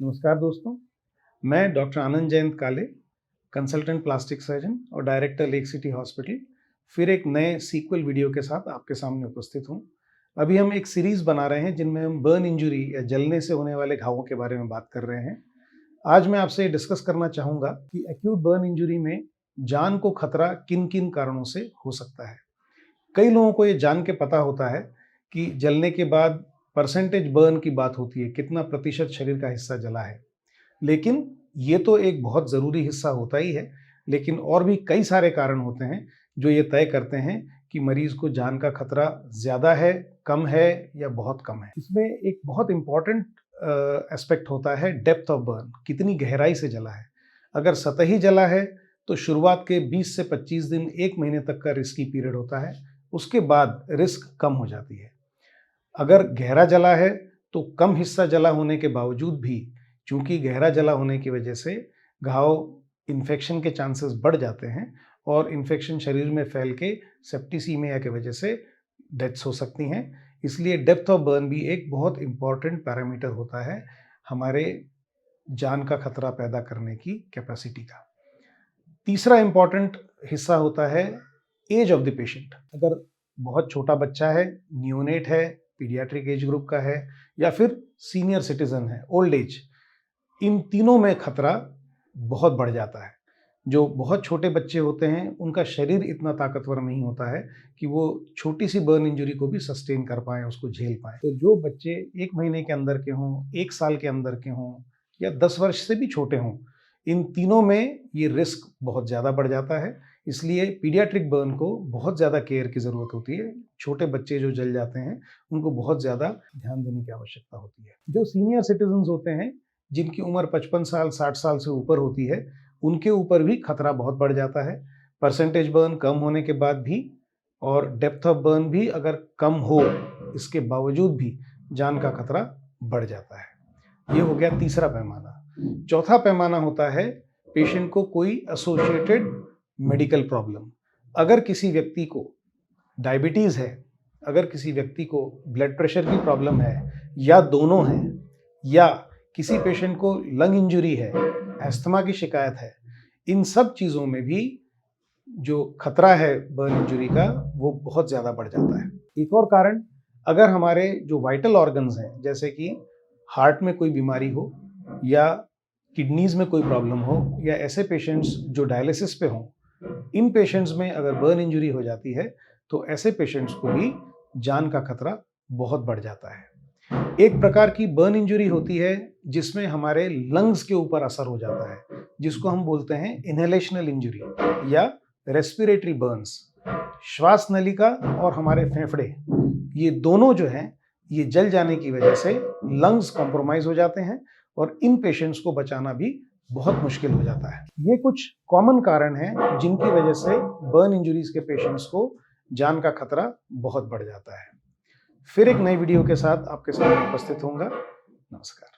नमस्कार दोस्तों, मैं डॉक्टर आनंद जयंत काले, कंसल्टेंट प्लास्टिक सर्जन और डायरेक्टर लेक सिटी हॉस्पिटल, फिर एक नए सीक्वल वीडियो के साथ आपके सामने उपस्थित हूँ। अभी हम एक सीरीज़ बना रहे हैं जिनमें हम बर्न इंजरी या जलने से होने वाले घावों के बारे में बात कर रहे हैं। आज मैं आपसे डिस्कस करना चाहूँगा कि एक्यूट बर्न इंजरी में जान को खतरा किन-किन कारणों से हो सकता है। कई लोगों को ये जान के पता होता है कि जलने के बाद परसेंटेज बर्न की बात होती है, कितना प्रतिशत शरीर का हिस्सा जला है। लेकिन ये तो एक बहुत ज़रूरी हिस्सा होता ही है, लेकिन और भी कई सारे कारण होते हैं जो ये तय करते हैं कि मरीज़ को जान का खतरा ज़्यादा है, कम है या बहुत कम है। इसमें एक बहुत इम्पोर्टेंट एस्पेक्ट होता है डेप्थ ऑफ बर्न, कितनी गहराई से जला है। अगर सतही जला है तो शुरुआत के 20 से 25 दिन 1 महीने तक का रिस्की पीरियड होता है, उसके बाद रिस्क कम हो जाती है। अगर गहरा जला है तो कम हिस्सा जला होने के बावजूद भी, चूंकि गहरा जला होने की वजह से घाव इन्फेक्शन के चांसेस बढ़ जाते हैं और इन्फेक्शन शरीर में फैल के सेप्टिसीमिया की वजह से डेथ्स हो सकती हैं। इसलिए डेप्थ ऑफ बर्न भी एक बहुत इंपॉर्टेंट पैरामीटर होता है हमारे जान का खतरा पैदा करने की कैपेसिटी का। तीसरा इंपॉर्टेंट हिस्सा होता है एज ऑफ द पेशेंट। अगर बहुत छोटा बच्चा है, न्यूनेट है, पीडियाट्रिक एज ग्रुप का है या फिर सीनियर सिटीजन है, ओल्ड एज, इन तीनों में खतरा बहुत बढ़ जाता है। जो बहुत छोटे बच्चे होते हैं उनका शरीर इतना ताकतवर नहीं होता है कि वो छोटी सी बर्न इंजरी को भी सस्टेन कर पाएं, उसको झेल पाएं। तो जो बच्चे 1 महीने के अंदर के हों, 1 साल के अंदर के हों या 10 वर्ष से भी छोटे हों, इन तीनों में ये रिस्क बहुत ज़्यादा बढ़ जाता है। इसलिए पीडियाट्रिक बर्न को बहुत ज़्यादा केयर की ज़रूरत होती है। छोटे बच्चे जो जल जाते हैं उनको बहुत ज़्यादा ध्यान देने की आवश्यकता होती है। जो सीनियर सिटीजन्स होते हैं, जिनकी उम्र 55 साल 60 साल से ऊपर होती है, उनके ऊपर भी खतरा बहुत बढ़ जाता है। परसेंटेज बर्न कम होने के बाद भी और डेप्थ ऑफ बर्न भी अगर कम हो, इसके बावजूद भी जान का खतरा बढ़ जाता है। ये हो गया तीसरा पैमाना। चौथा पैमाना होता है पेशेंट को कोई एसोसिएटेड मेडिकल प्रॉब्लम। अगर किसी व्यक्ति को डायबिटीज़ है, अगर किसी व्यक्ति को ब्लड प्रेशर की प्रॉब्लम है या दोनों हैं, या किसी पेशेंट को लंग इंजरी है, अस्थमा की शिकायत है, इन सब चीज़ों में भी जो खतरा है बर्न इंजरी का वो बहुत ज़्यादा बढ़ जाता है। एक और कारण, अगर हमारे जो वाइटल ऑर्गन्स हैं, जैसे कि हार्ट में कोई बीमारी हो या किडनीज़ में कोई प्रॉब्लम हो या ऐसे पेशेंट्स जो डायलिसिस पे हों, इन पेशेंट्स में अगर बर्न इंजरी हो जाती है तो ऐसे पेशेंट्स को भी जान का खतरा बहुत बढ़ जाता है। एक प्रकार की बर्न इंजरी होती है जिसमें हमारे लंग्स के ऊपर असर हो जाता है, जिसको हम बोलते हैं इनहेलेशनल इंजरी या रेस्पिरेटरी बर्न्स। श्वास नलिका और हमारे फेफड़े, ये दोनों जो हैं, ये जल जाने की वजह से लंग्स कॉम्प्रोमाइज हो जाते हैं और इन पेशेंट्स को बचाना भी बहुत मुश्किल हो जाता है। ये कुछ कॉमन कारण हैं जिनकी वजह से बर्न इंजरीज के पेशेंट्स को जान का खतरा बहुत बढ़ जाता है। फिर एक नई वीडियो के साथ आपके सामने उपस्थित होऊंगा। नमस्कार।